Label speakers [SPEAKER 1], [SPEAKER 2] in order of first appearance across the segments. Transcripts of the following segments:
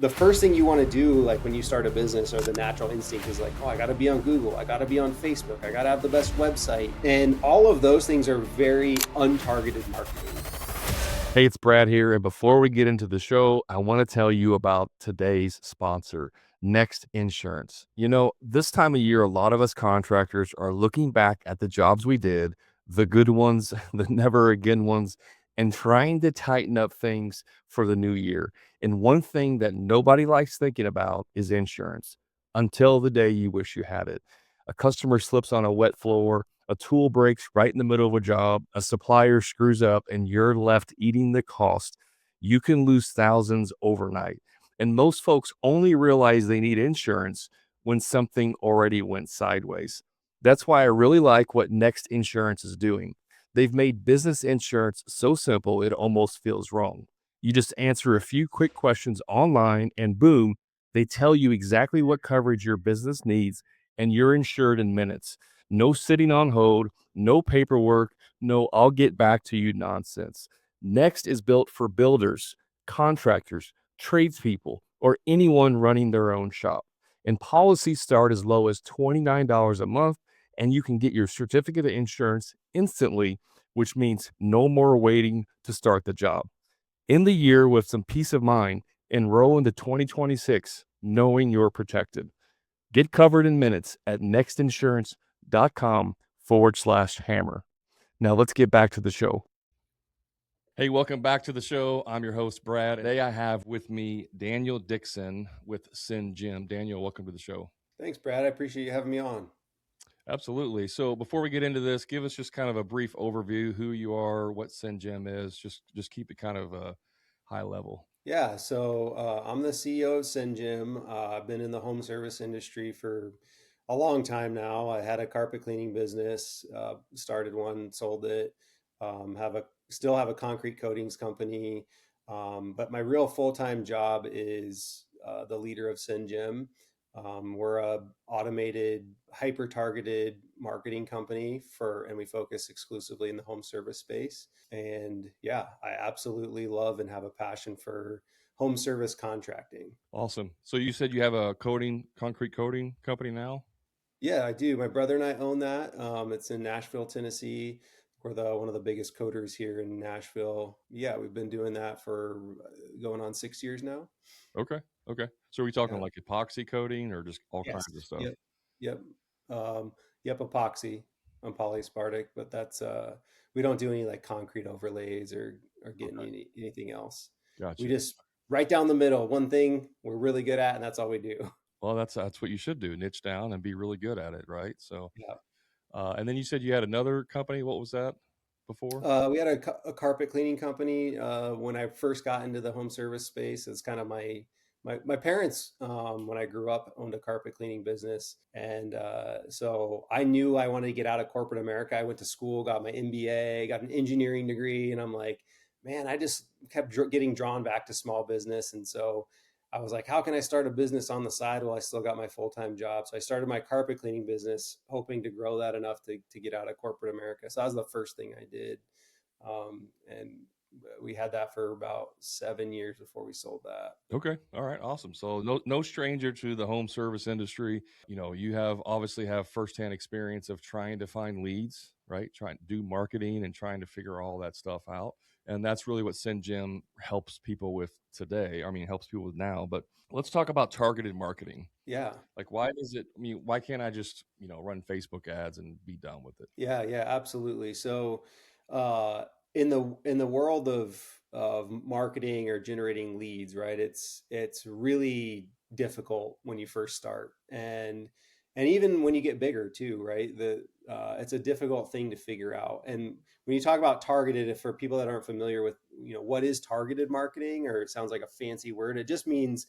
[SPEAKER 1] The first thing you want to do, like when you start a business, or the natural instinct is like, oh, I got to be on Google, I got to be on Facebook, I got to have the best website. And all of those things are very untargeted marketing.
[SPEAKER 2] Hey, it's Brad here. And before we get into the show, I want to tell you about today's sponsor, Next Insurance. You know, this time of year, a lot of us contractors are looking back at the jobs we did, the good ones, the never again ones, and trying to tighten up things for the new year. And one thing that nobody likes thinking about is insurance until the day you wish you had it. A customer slips on a wet floor, a tool breaks right in the middle of a job, a supplier screws up, and you're left eating the cost. You can lose thousands overnight. And most folks only realize they need insurance when something already went sideways. That's why I really like what Next Insurance is doing. They've made business insurance so simple it almost feels wrong. You just answer a few quick questions online, and boom, they tell you exactly what coverage your business needs, and you're insured in minutes. No sitting on hold, no paperwork, no I'll get back to you nonsense. Next is built for builders, contractors, tradespeople, or anyone running their own shop. And policies start as low as $29 a month, and you can get your certificate of insurance instantly, which means no more waiting to start the job. In the year with some peace of mind, enroll into 2026 knowing you're protected. Get covered in minutes at nextinsurance.com/hammer. Now let's get back to the show. Hey, welcome back to the show. I'm your host, Brad. Today I have with me Daniel Dixon with Sin Gym. Daniel, welcome to the show.
[SPEAKER 1] Thanks, Brad. I appreciate you having me on.
[SPEAKER 2] Absolutely. So before we get into this, give us just kind of a brief overview, who you are, what Sin Gym is. Just keep it kind of high level.
[SPEAKER 1] Yeah, so I'm the CEO of Gym. I've been in the home service industry for a long time now. I had a carpet cleaning business, started one, sold it. Have a still have a concrete coatings company, but my real full-time job is the leader of Gym. We're a automated, hyper-targeted marketing company and we focus exclusively in the home service space. And yeah, I absolutely love and have a passion for home service contracting.
[SPEAKER 2] Awesome. So you said you have a concrete coating company now?
[SPEAKER 1] Yeah, I do. My brother and I own that. It's in Nashville, Tennessee. We're the one of the biggest coaters here in Nashville. Yeah, we've been doing that for going on 6 years now.
[SPEAKER 2] Okay. Okay. So are we talking
[SPEAKER 1] Yeah.
[SPEAKER 2] like epoxy coating or just all
[SPEAKER 1] Yes.
[SPEAKER 2] kinds of stuff?
[SPEAKER 1] Yep. Yep. Um, yep. Epoxy on polyaspartic, but that's we don't do any like concrete overlays or getting
[SPEAKER 2] Okay.
[SPEAKER 1] anything else. We
[SPEAKER 2] Gotcha.
[SPEAKER 1] just right down the middle. One thing we're really good at, and that's all we do.
[SPEAKER 2] Well, that's what you should do, niche down and be really good at it, right? So,
[SPEAKER 1] Yeah.
[SPEAKER 2] and then you said you had another company. What was that before?
[SPEAKER 1] We had a carpet cleaning company when I first got into the home service space. It's kind of my parents, when I grew up, owned a carpet cleaning business, and so I knew I wanted to get out of corporate America. I went to school, got my MBA, got an engineering degree, and I'm like, man, I just kept getting drawn back to small business, and so I was like, how can I start a business on the side while I still got my full-time job? So I started my carpet cleaning business, hoping to grow that enough to get out of corporate America. So that was the first thing I did. And we had that for about 7 years before we sold that.
[SPEAKER 2] Okay. All right. Awesome. So no stranger to the home service industry. You know, you have obviously have firsthand experience of trying to find leads, right? Trying to do marketing and trying to figure all that stuff out. And that's really what SendGym helps people with today. I mean, helps people with now. But let's talk about targeted marketing.
[SPEAKER 1] Yeah.
[SPEAKER 2] Like, why does it? I mean, why can't I just run Facebook ads and be done with it?
[SPEAKER 1] Yeah, yeah, absolutely. So, uh, in the world of marketing or generating leads, right? It's really difficult when you first start, and even when you get bigger too, right? It's a difficult thing to figure out. And when you talk about targeted, if for people that aren't familiar with, what is targeted marketing, or it sounds like a fancy word, it just means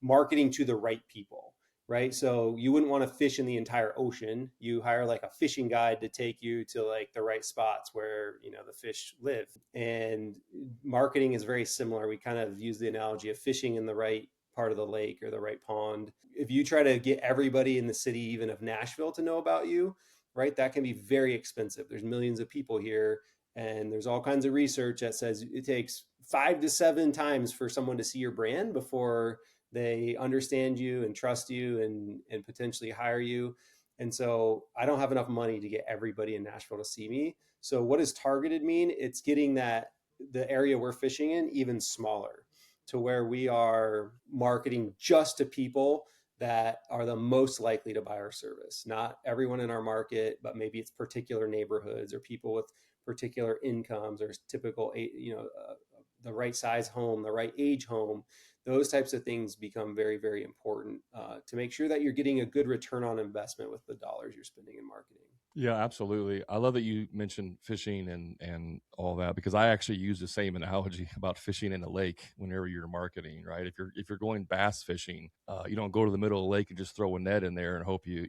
[SPEAKER 1] marketing to the right people, right? So you wouldn't want to fish in the entire ocean. You hire like a fishing guide to take you to like the right spots where, the fish live. And marketing is very similar. We kind of use the analogy of fishing in the right part of the lake or the right pond. If you try to get everybody in the city, even of Nashville, to know about you, right, that can be very expensive. There's millions of people here. And there's all kinds of research that says it takes 5 to 7 times for someone to see your brand before They understand you and trust you and potentially hire you. And so I don't have enough money to get everybody in Nashville to see me. So what does targeted mean? It's getting that the area we're fishing in even smaller, to where we are marketing just to people that are the most likely to buy our service. Not everyone in our market, but maybe it's particular neighborhoods or people with particular incomes or typical, the right size home, the right age home. Those types of things become very, very important to make sure that you're getting a good return on investment with the dollars you're spending in marketing.
[SPEAKER 2] Yeah, absolutely. I love that you mentioned fishing and all that because I actually use the same analogy about fishing in a lake whenever you're marketing, right? If you're going bass fishing, you don't go to the middle of the lake and just throw a net in there and hope you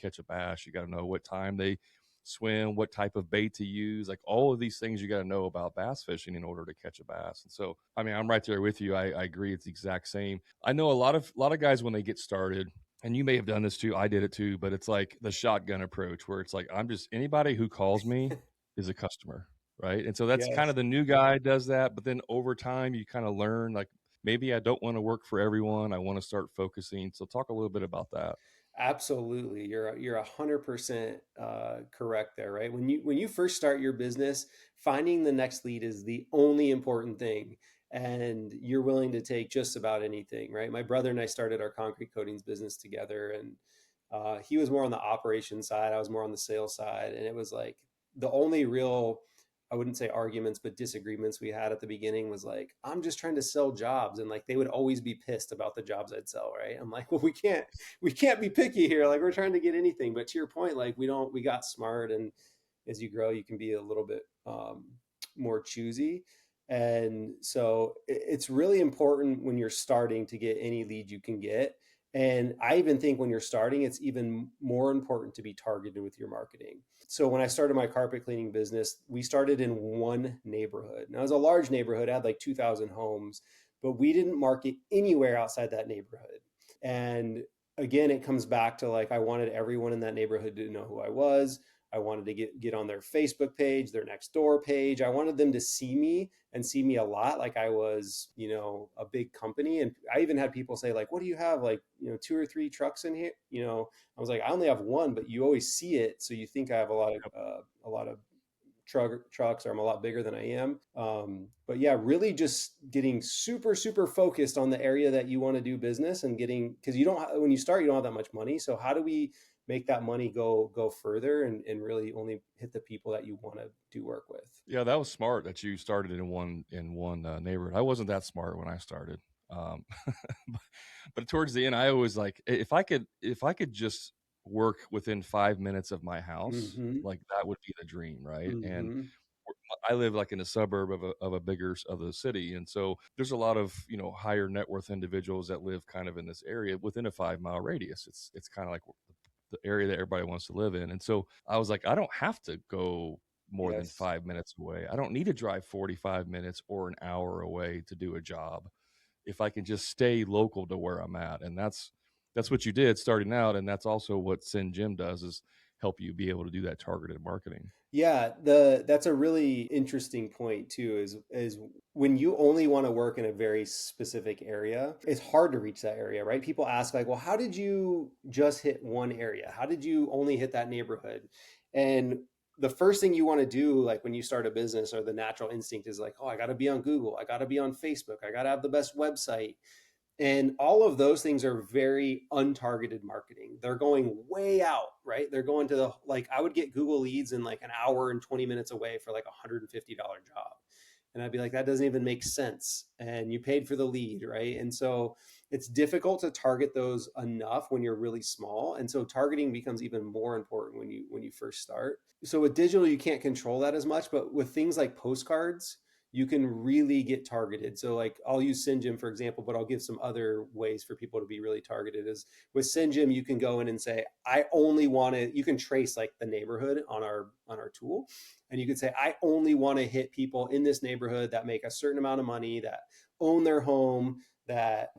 [SPEAKER 2] catch a bass. You got to know what time they swim, what type of bait to use, like all of these things you got to know about bass fishing in order to catch a bass. And so, I mean, I'm right there with you. I agree. It's the exact same. I know a lot of guys when they get started, and you may have done this too. I did it too, but it's like the shotgun approach where it's like, I'm just anybody who calls me is a customer. Right. And so that's kind
[SPEAKER 1] Yes.
[SPEAKER 2] of the new guy does that. But then over time, you kind of learn like maybe I don't want to work for everyone. I want to start focusing. So talk a little bit about that.
[SPEAKER 1] Absolutely, you're 100% correct there, right? When you first start your business, finding the next lead is the only important thing, and you're willing to take just about anything, right? My brother and I started our concrete coatings business together, and he was more on the operation side, I was more on the sales side, and it was like the only real, I wouldn't say arguments, but disagreements we had at the beginning was like, I'm just trying to sell jobs, and like they would always be pissed about the jobs I'd sell, right? I'm like, well, we can't be picky here. Like we're trying to get anything. But to your point, like we got smart, and as you grow, you can be a little bit more choosy. And so it's really important when you're starting to get any lead you can get. And I even think when you're starting, it's even more important to be targeted with your marketing. So when I started my carpet cleaning business, we started in one neighborhood. Now it was a large neighborhood, it had like 2,000 homes, but we didn't market anywhere outside that neighborhood. And again, it comes back to like I wanted everyone in that neighborhood to know who I was. I wanted to get on their Facebook page, their next door page. I wanted them to see me and see me a lot, like I was, a big company. And I even had people say, like, what do you have? Like, two or three trucks in here? I was like, I only have one, but you always see it, so you think I have a lot of trucks, or I'm a lot bigger than I am. But yeah, really just getting super, super focused on the area that you want to do business and getting, because you don't, when you start, you don't have that much money. So how do we make that money go further and really only hit the people that you want to do work with?
[SPEAKER 2] Yeah, that was smart that you started in one neighborhood. I wasn't that smart when I started, um, but towards the end, I always like if I could just work within 5 minutes of my house,
[SPEAKER 1] Mm-hmm.
[SPEAKER 2] like that would be the dream, right? And
[SPEAKER 1] Mm-hmm.
[SPEAKER 2] I live like in a suburb of a bigger of the city, and so there's a lot of higher net worth individuals that live kind of in this area within a 5 mile radius. It's kind of like the area that everybody wants to live in, and so I was like, I don't have to go more than
[SPEAKER 1] Yes.
[SPEAKER 2] 5 minutes away. I don't need to drive 45 minutes or an hour away to do a job if I can just stay local to where I'm at, and that's what you did starting out, and that's also what Sin Jim does is help you be able to do that targeted marketing.
[SPEAKER 1] Yeah, that's a really interesting point too, is when you only want to work in a very specific area, it's hard to reach that area, right? People ask like, "Well, how did you just hit one area? How did you only hit that neighborhood?" And the first thing you want to do like when you start a business, or the natural instinct is like, "Oh, I got to be on Google. I got to be on Facebook. I got to have the best website." And all of those things are very untargeted marketing. They're going way out, right? They're going to like, I would get Google leads in like an hour and 20 minutes away for like $150 job. And I'd be like, that doesn't even make sense. And you paid for the lead, right? And so it's difficult to target those enough when you're really small. And so targeting becomes even more important when you first start. So with digital, you can't control that as much, but with things like postcards, you can really get targeted. So like I'll use Syngym for example, but I'll give some other ways for people to be really targeted. Is with Syngym, you can go in and say, I only want to, you can trace like the neighborhood on our tool. And you could say, I only want to hit people in this neighborhood that make a certain amount of money, that own their home, that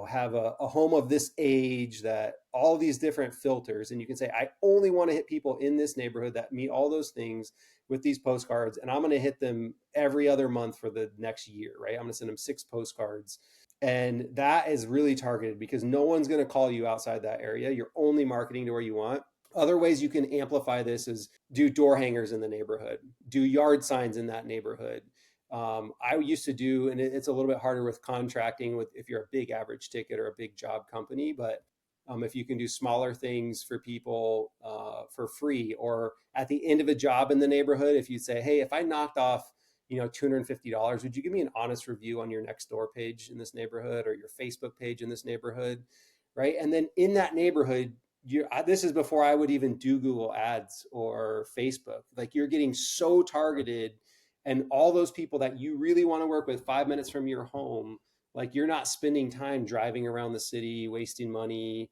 [SPEAKER 1] have a home of this age, that all these different filters. And you can say, I only want to hit people in this neighborhood that meet all those things with these postcards, and I'm going to hit them every other month for the next year, right? I'm going to send them 6 postcards. And that is really targeted because no one's going to call you outside that area. You're only marketing to where you want. Other ways you can amplify this is do door hangers in the neighborhood, do yard signs in that neighborhood. I used to do, and it's a little bit harder with contracting with if you're a big average ticket or a big job company, but if you can do smaller things for people for free, or at the end of a job in the neighborhood, if you say, hey, if I knocked off $250, would you give me an honest review on your next door page in this neighborhood or your Facebook page in this neighborhood, right? And then in that neighborhood, this is before I would even do Google Ads or Facebook. Like you're getting so targeted, and all those people that you really want to work with 5 minutes from your home, like you're not spending time driving around the city, wasting money.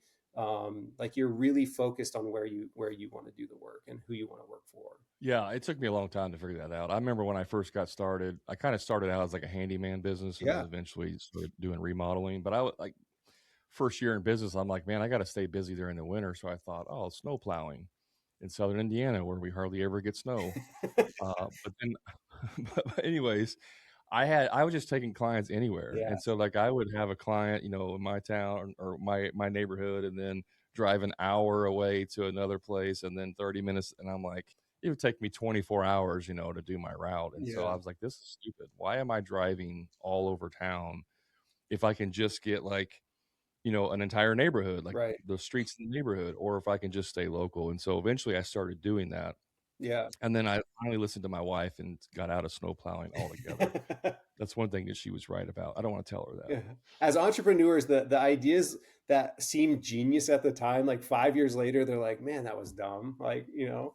[SPEAKER 1] Like you're really focused on where you want to do the work and who you want to work for.
[SPEAKER 2] Yeah, it took me a long time to figure that out. I remember when I first got started, I kind of started out as like a handyman business and then
[SPEAKER 1] Yeah.
[SPEAKER 2] eventually started doing remodeling. But I was like, first year in business, I'm like, man, I got to stay busy during the winter. So I thought, oh, snow plowing in southern Indiana where we hardly ever get snow. But then, but anyways, I was just taking clients anywhere,
[SPEAKER 1] Yeah.
[SPEAKER 2] and so like I would have a client, in my town or my neighborhood, and then drive an hour away to another place, and then 30 minutes, and I'm like, it would take me 24 hours, to do my route, and so
[SPEAKER 1] Yeah.
[SPEAKER 2] I was like, this is stupid. Why am I driving all over town if I can just get like an entire neighborhood, like
[SPEAKER 1] Right.
[SPEAKER 2] the streets in the neighborhood, or if I can just stay local? And so eventually I started doing that.
[SPEAKER 1] Yeah.
[SPEAKER 2] And then I finally listened to my wife and got out of snow plowing altogether. That's one thing that she was right about. I don't want to tell her that.
[SPEAKER 1] Yeah. As entrepreneurs, the ideas that seemed genius at the time, like 5 years later, they're like, man, that was dumb. Like,
[SPEAKER 2] Yeah.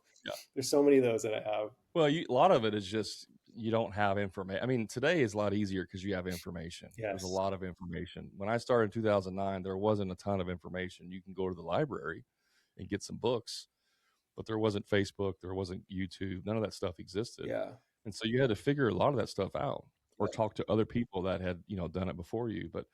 [SPEAKER 1] there's so many of those that I have.
[SPEAKER 2] Well, a lot of it is just you don't have information. I mean, today is a lot easier because you have information. There's a
[SPEAKER 1] Yes.
[SPEAKER 2] lot of information. When I started in 2009, there wasn't a ton of information. You can go to the library and get some books, but there wasn't Facebook, there wasn't YouTube, none of that stuff existed.
[SPEAKER 1] Yeah.
[SPEAKER 2] And so you had to figure a lot of that stuff out or
[SPEAKER 1] Yeah.
[SPEAKER 2] talk to other people that had, done it before you. But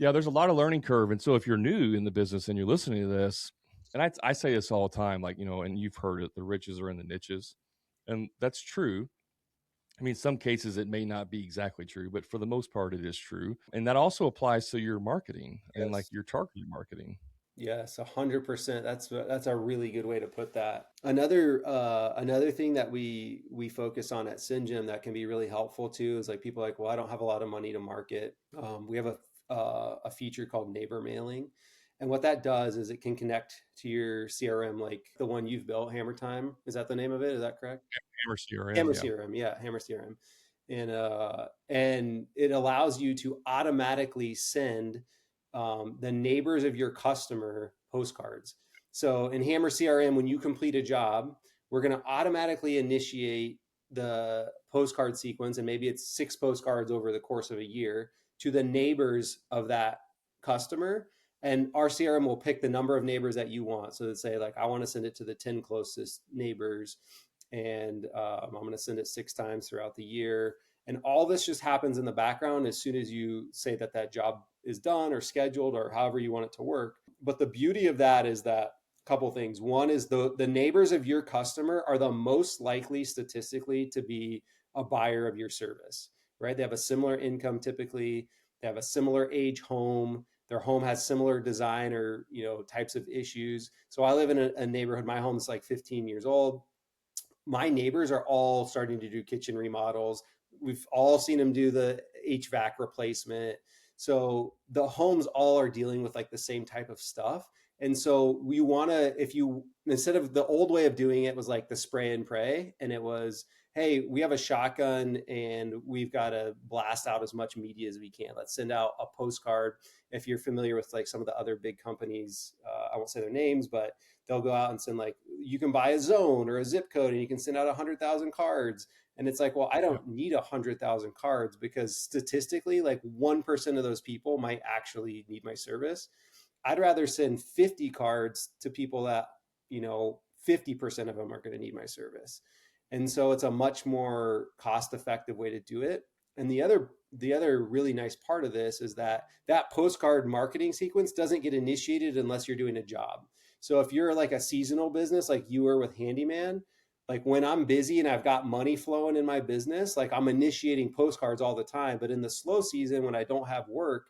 [SPEAKER 2] yeah, there's a lot of learning curve. And so if you're new in the business and you're listening to this, and I say this all the time, like, and you've heard it, the riches are in the niches. And that's true. I mean, some cases it may not be exactly true, but for the most part, it is true. And that also applies to your marketing and like
[SPEAKER 1] Yes.
[SPEAKER 2] your targeted marketing.
[SPEAKER 1] Yes, 100%. That's a really good way to put that. Another thing that we focus on at Syngem that can be really helpful too is like people are like, well, I don't have a lot of money to market. We have a feature called neighbor mailing, and what that does is it can connect to your CRM, like the one you've built, Hammer Time. Is that the name of it? Is that correct?
[SPEAKER 2] Hammer CRM,
[SPEAKER 1] Hammer
[SPEAKER 2] yeah.
[SPEAKER 1] CRM, yeah, Hammer CRM, and it allows you to automatically send the neighbors of your customer postcards. So in Hammer CRM, when you complete a job, we're going to automatically initiate the postcard sequence, and maybe it's 6 postcards over the course of a year to the neighbors of that customer. And our CRM will pick the number of neighbors that you want. So let's say, like, I want to send it to the 10 closest neighbors, and I'm going to send it 6 times throughout the year. And all this just happens in the background as soon as you say that that job is done or scheduled or however you want it to work. But the beauty of that is that couple things. One is the neighbors of your customer are the most likely statistically to be a buyer of your service, right? They have a similar income typically. They have a similar age home. Their home has similar design or types of issues. So I live in a neighborhood. My home is like 15 years old. My neighbors are all starting to do kitchen remodels. We've all seen them do the HVAC replacement. So the homes all are dealing with like the same type of stuff. And so we want to, if you, instead of the old way of doing it was like the spray and pray, and it was, hey, we have a shotgun and we've got to blast out as much media as we can. Let's send out a postcard. If you're familiar with like some of the other big companies, I won't say their names, but they'll go out and send like, you can buy a zone or a zip code and you can send out 100,000 cards. And it's like, well, I
[SPEAKER 2] Yep.
[SPEAKER 1] don't need 100,000 cards because statistically, like 1% of those people might actually need my service. I'd rather send 50 cards to people that, 50% of them are going to need my service. And so it's a much more cost effective way to do it. And the other really nice part of this is that that postcard marketing sequence doesn't get initiated unless you're doing a job. So if you're like a seasonal business like you were with Handyman, Like when I'm busy and I've got money flowing in my business, like I'm initiating postcards all the time. But in the slow season, when I don't have work,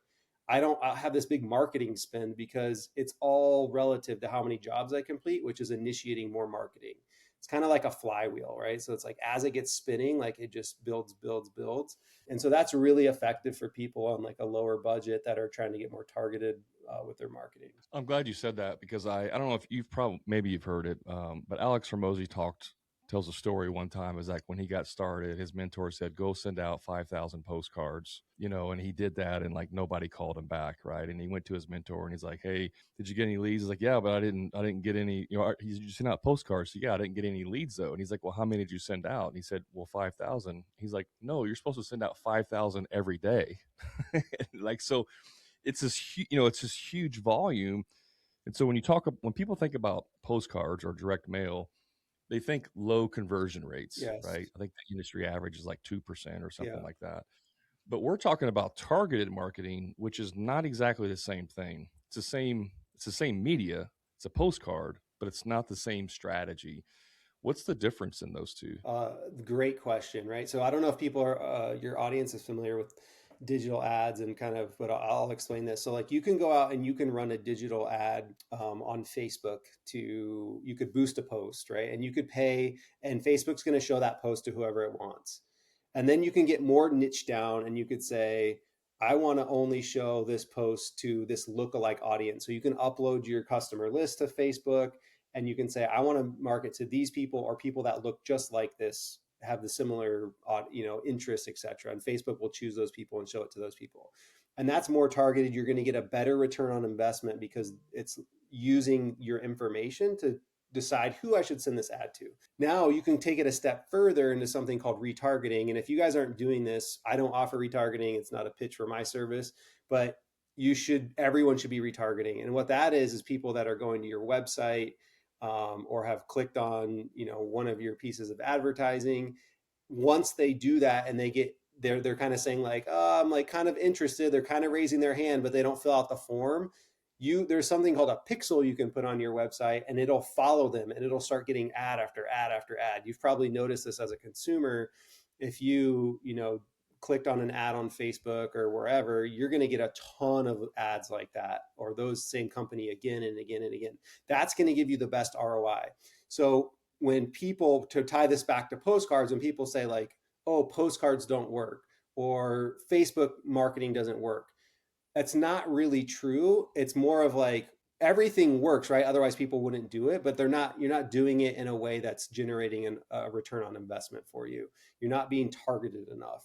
[SPEAKER 1] I have this big marketing spend because it's all relative to how many jobs I complete, which is initiating more marketing. It's kind of like a flywheel, right? So it's like as it gets spinning, like it just builds, builds, builds. And so that's really effective for people on like a lower budget that are trying to get more targeted with their marketing.
[SPEAKER 2] I'm glad you said that because I don't know if you've probably maybe you've heard it, but Alex Hormozy tells a story one time. Is like when he got started, his mentor said, "Go send out 5,000 postcards," and he did that, and like nobody called him back, right? And he went to his mentor and he's like, "Hey, did you get any leads?" He's like, "Yeah, but I didn't get any. He's you sent out postcards, so yeah, I didn't get any leads though." And he's like, "Well, how many did you send out?" And he said, "Well, 5,000." He's like, "No, you're supposed to send out 5,000 every day." Like so it's this huge volume. And so when people think about postcards or direct mail, they think low conversion rates,
[SPEAKER 1] Yes.
[SPEAKER 2] right? I think the industry average is like 2% or something
[SPEAKER 1] Yeah.
[SPEAKER 2] like that. But we're talking about targeted marketing, which is not exactly the same thing. It's the same media. It's a postcard, but it's not the same strategy. What's the difference in those two?
[SPEAKER 1] Great question, right? So I don't know if people are your audience is familiar with digital ads and kind of, but I'll explain this. So like you can go out and you can run a digital ad on Facebook to you could boost a post, right? And you could pay, and Facebook's going to show that post to whoever it wants. And then you can get more niche down, and you could say, I want to only show this post to this lookalike audience. So you can upload your customer list to Facebook and you can say I want to market to these people or people that look just like this, have the similar interests, etc. And Facebook will choose those people and show it to those people, and that's more targeted. You're going to get a better return on investment because it's using your information to decide who I should send this ad to. Now you can take it a step further into something called retargeting. And if you guys aren't doing this, I don't offer retargeting. It's not a pitch for my service, but everyone should be retargeting. And what that is people that are going to your website or have clicked on one of your pieces of advertising. Once they do that and they're kind of saying like, oh, I'm like kind of interested, they're kind of raising their hand but they don't fill out the form. There's something called a pixel you can put on your website and it'll follow them and it'll start getting ad after ad after ad. You've probably noticed this as a consumer. If you clicked on an ad on Facebook or wherever, you're going to get a ton of ads like that, or those same company again and again and again. That's going to give you the best ROI. So when people, to tie this back to postcards, when people say like, oh, postcards don't work or Facebook marketing doesn't work, that's not really true. It's more of like everything works, right? Otherwise people wouldn't do it, but you're not doing it in a way that's generating a return on investment for you. You're not being targeted enough.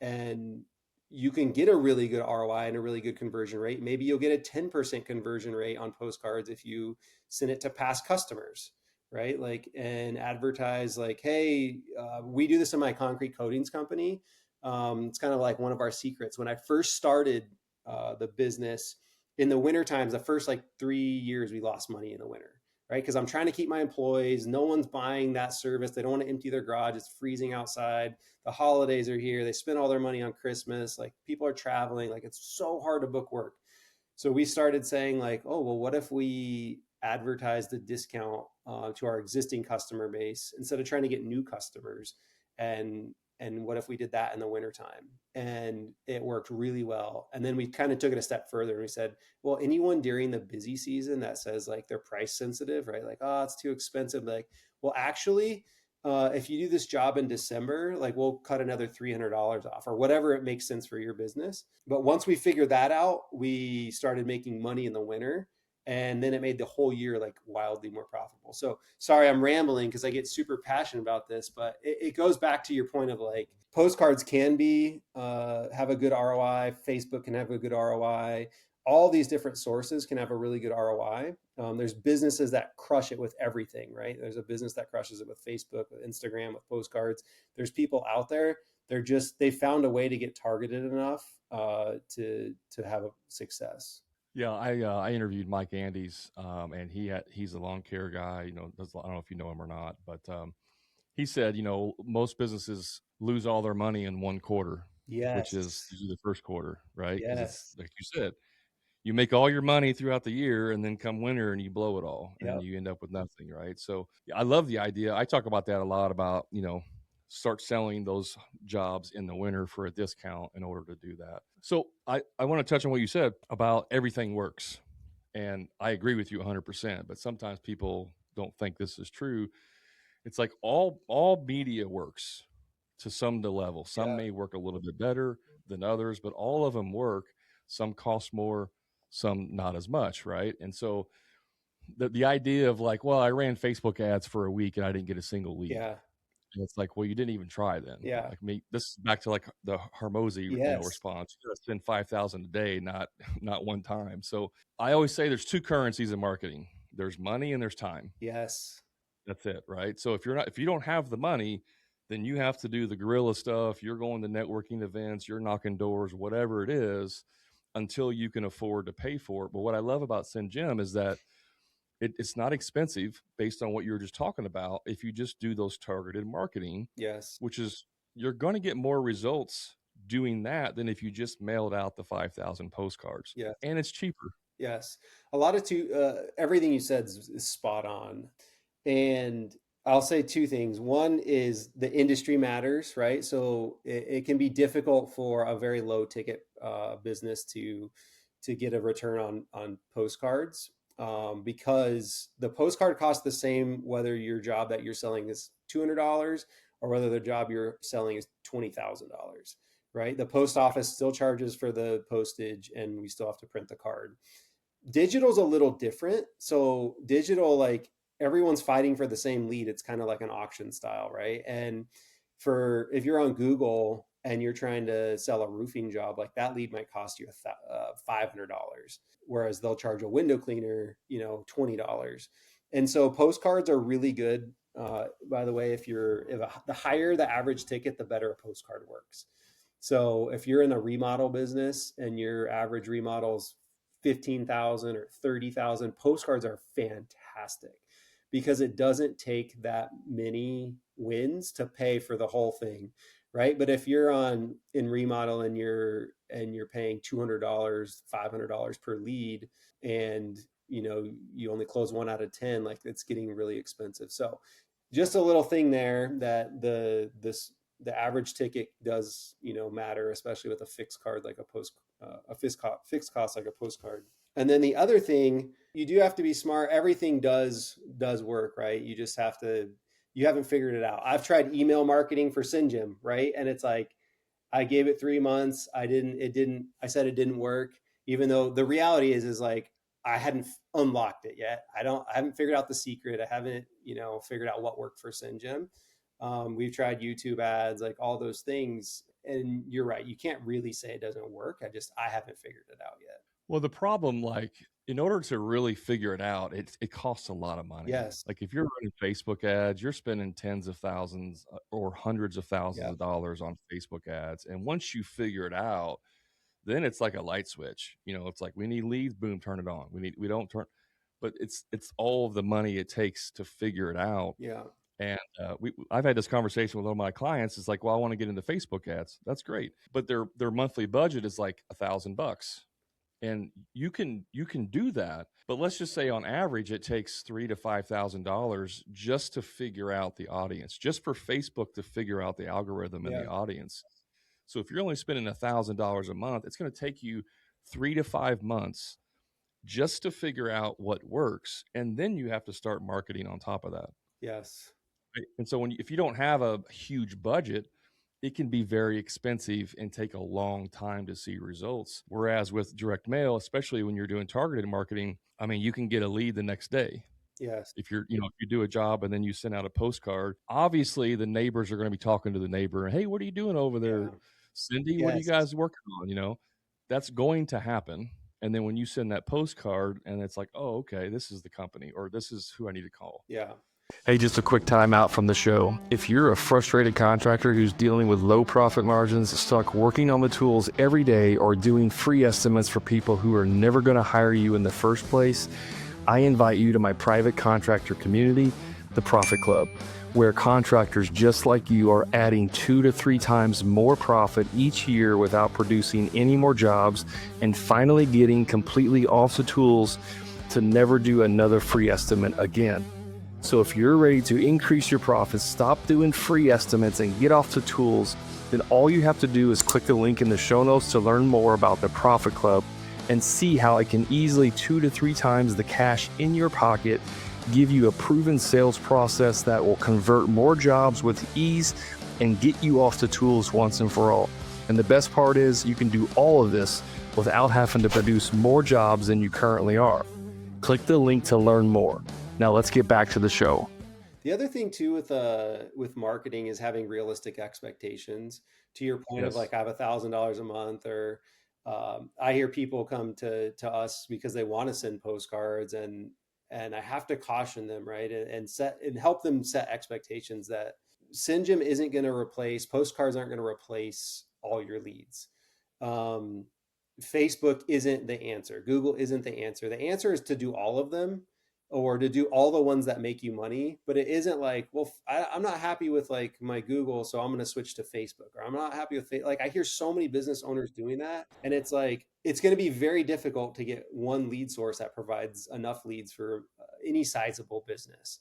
[SPEAKER 1] And you can get a really good ROI and a really good conversion rate. Maybe you'll get a 10% conversion rate on postcards if you send it to past customers, right? Like, and advertise like, hey, we do this in my concrete coatings company. It's kind of like one of our secrets. When I first started the business in the winter times, the first like 3 years, we lost money in the winter, right? Because I'm trying to keep my employees. No one's buying that service. They don't want to empty their garage. It's freezing outside. The holidays are here. They spend all their money on Christmas. Like people are traveling. Like it's so hard to book work. So we started saying like, oh, well, what if we advertise the discount to our existing customer base instead of trying to get new customers? And what if we did that in the wintertime? And it worked really well. And then we kind of took it a step further and we said, well, anyone during the busy season that says like they're price sensitive, right? Like, oh, it's too expensive. Like, well, actually, if you do this job in December, like we'll cut another $300 off or whatever it makes sense for your business. But once we figured that out, we started making money in the winter. And then it made the whole year like wildly more profitable. So sorry, I'm rambling because I get super passionate about this, but it goes back to your point of like postcards can be have a good ROI. Facebook can have a good ROI. All these different sources can have a really good ROI. There's businesses that crush it with everything, right? There's a business that crushes it with Facebook, with Instagram, with postcards. There's people out there. They found a way to get targeted enough to have a success.
[SPEAKER 2] Yeah, I interviewed Mike Andes, and he's a lawn care guy. I don't know if you know him or not, but he said, most businesses lose all their money in one quarter, which is
[SPEAKER 1] Yes.
[SPEAKER 2] usually the first quarter, right? Because it's
[SPEAKER 1] Yes.
[SPEAKER 2] like you said, you make all your money throughout the year, and then come winter and you blow it all and
[SPEAKER 1] Yep.
[SPEAKER 2] you end up with nothing, right? So yeah, I love the idea. I talk about that a lot, about, start selling those jobs in the winter for a discount in order to do that. So I want to touch on what you said about everything works. And I agree with you 100%, but sometimes people don't think this is true. It's like all media works to some level. Some
[SPEAKER 1] Yeah.
[SPEAKER 2] may work a little bit better than others, but all of them work. Some cost more, some not as much, right? And so the idea of like, well, I ran Facebook ads for a week and I didn't get a single lead.
[SPEAKER 1] Yeah.
[SPEAKER 2] And it's like, well, you didn't even try then.
[SPEAKER 1] Yeah.
[SPEAKER 2] Like me, this is back to like the Hermosi,
[SPEAKER 1] Yes.
[SPEAKER 2] response. You gotta spend 5,000 a day, not not one time. So I always say there's two currencies in marketing. There's money and there's time.
[SPEAKER 1] Yes.
[SPEAKER 2] That's it, right? So if you don't have the money, then you have to do the guerrilla stuff. You're going to networking events, you're knocking doors, whatever it is, until you can afford to pay for it. But what I love about SendGem is that it's not expensive based on what you were just talking about. If you just do those targeted marketing,
[SPEAKER 1] Yes.
[SPEAKER 2] which is, you're going to get more results doing that than if you just mailed out the 5,000 postcards,
[SPEAKER 1] Yes.
[SPEAKER 2] and it's cheaper.
[SPEAKER 1] Yes. A lot of everything you said is spot on. And I'll say two things. One is the industry matters, right? So it can be difficult for a very low ticket business to get a return on postcards, because the postcard costs the same whether your job that you're selling is $200 or whether the job you're selling is $20,000, right? The post office still charges for the postage, and we still have to print the card. Digital's a little different. So digital, like, everyone's fighting for the same lead. It's kind of like an auction style, right? And for if you're on Google and you're trying to sell a roofing job, like, that lead might cost you $500, whereas they'll charge a window cleaner, $20. And so postcards are really good. By the way, the higher the average ticket, the better a postcard works. So if you're in a remodel business and your average remodels 15,000 or 30,000, postcards are fantastic because it doesn't take that many wins to pay for the whole thing, right? But if you're on in remodel and you're paying $200, $500 per lead, and you only close 1 out of 10, like, it's getting really expensive. So just a little thing there, that the average ticket does matter, especially with a fixed card like a fixed cost like a postcard. And then the other thing, you do have to be smart. Everything does work, right? You haven't figured it out. I've tried email marketing for SendGem, right? And it's like, I gave it 3 months. I said it didn't work, even though the reality is like, I hadn't unlocked it yet. I haven't figured out the secret. I haven't, figured out what worked for SendGem. We've tried YouTube ads, like all those things. And you're right. You can't really say it doesn't work. I haven't figured it out yet.
[SPEAKER 2] Well, the problem, like, in order to really figure it out, it costs a lot of money.
[SPEAKER 1] Yes.
[SPEAKER 2] Like, if you're running Facebook ads, you're spending tens of thousands or hundreds of thousands
[SPEAKER 1] Yeah.
[SPEAKER 2] of dollars on Facebook ads. And once you figure it out, then it's like a light switch. It's like, we need leads, boom, turn it on. We don't turn, but it's all of the money it takes to figure it out.
[SPEAKER 1] Yeah.
[SPEAKER 2] And I've had this conversation with one of my clients. It's like, well, I want to get into Facebook ads. That's great, but their monthly budget is like $1,000, and you can do that. But let's just say on average, it takes $3,000 to $5,000 just to figure out the audience, just for Facebook to figure out the algorithm and
[SPEAKER 1] Yeah.
[SPEAKER 2] the audience. So if you're only spending $1,000 a month, it's going to take you 3 to 5 months just to figure out what works, and then you have to start marketing on top of that.
[SPEAKER 1] Yes.
[SPEAKER 2] Right? And so if you don't have a huge budget, it can be very expensive and take a long time to see results. Whereas with direct mail, especially when you're doing targeted marketing, I mean, you can get a lead the next day.
[SPEAKER 1] Yes.
[SPEAKER 2] If if you do a job and then you send out a postcard, obviously the neighbors are going to be talking to the neighbor, and, hey, what are you doing over there,
[SPEAKER 1] Yeah.
[SPEAKER 2] Cindy? What are you
[SPEAKER 1] Yes.
[SPEAKER 2] guys working on? That's going to happen. And then when you send that postcard and it's like, oh, okay, this is the company, or this is who I need to call.
[SPEAKER 1] Yeah.
[SPEAKER 2] Hey, just a quick time out from the show. If you're a frustrated contractor who's dealing with low profit margins, stuck working on the tools every day, or doing free estimates for people who are never going to hire you in the first place, I invite you to my private contractor community. the Profit Club, where contractors just like you are adding 2 to 3 times more profit each year without producing any more jobs and finally getting completely off the tools to never do another free estimate again. So if you're ready to increase your profits, stop doing free estimates and get off the tools, then all you have to do is click the link in the show notes to learn more about the Profit Club and see how it can easily 2 to 3 times the cash in your pocket, give you a proven sales process that will convert more jobs with ease and get you off the tools once and for all. And the best part is you can do all of this without having to produce more jobs than you currently are. Click the link to learn more. Now let's get back to the show.
[SPEAKER 1] The other thing too with marketing is having realistic expectations. To your point of
[SPEAKER 2] Yes.
[SPEAKER 1] like I have $1,000 a month, or I hear people come to us because they want to send postcards, and I have to caution them, right, and set and help them set expectations that Syngem isn't going to replace postcards, aren't going to replace all your leads. Um, Facebook isn't the answer. Google isn't the answer. The answer is to do all of them, or to do all the ones that make you money. But it isn't like, well, I'm not happy with like my Google, so I'm going to switch to Facebook, or I'm not happy with like I hear so many business owners doing that, and it's like it's going to be very difficult to get one lead source that provides enough leads for any sizable business.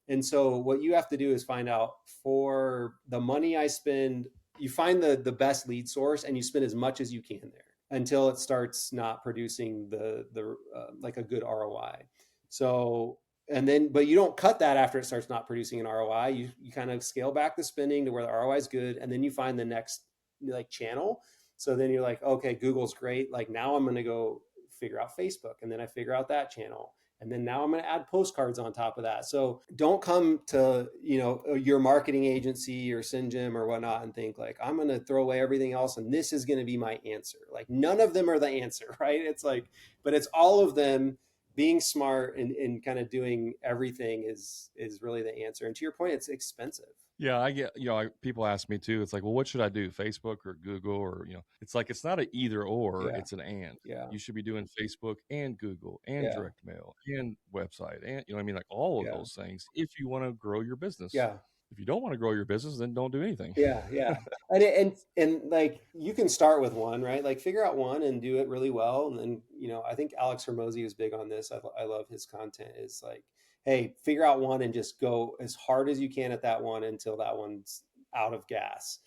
[SPEAKER 1] And so what you have to do is find out, for the money I spend, you find the best lead source and you spend as much as you can there until it starts not producing the like a good ROI. So, and then, but you don't cut that after it starts not producing an ROI. You kind of scale back the spending to where the ROI is good, and then you find the next like channel. So then you're like, okay, Google's great. Like now I'm going to go figure out Facebook, and then I figure out that channel, and then now I'm going to add postcards on top of that. So don't come to your marketing agency or Syngem or whatnot and think like I'm going to throw away everything else and this is going to be my answer. Like none of them are the answer, right? It's like, but it's all of them. Being smart and kind of doing everything is really the answer. And to your point, it's expensive.
[SPEAKER 2] Yeah, I get, people ask me too. It's like, well, what should I do? Facebook or Google, or, it's like, it's not an either or,
[SPEAKER 1] Yeah,
[SPEAKER 2] it's an and.
[SPEAKER 1] yeah,
[SPEAKER 2] You should be doing Facebook and Google and
[SPEAKER 1] yeah,
[SPEAKER 2] direct mail and website. And, what I mean? Like all of
[SPEAKER 1] yeah,
[SPEAKER 2] those things if you want to grow your business.
[SPEAKER 1] yeah.
[SPEAKER 2] If you don't want to grow your business, then don't do anything.
[SPEAKER 1] Yeah, yeah. And like you can start with one, right? Like figure out one and do it really well. And then, I think Alex Hermosi is big on this. I love his content. Is like, hey, figure out one and just go as hard as you can at that one until that one's out of gas.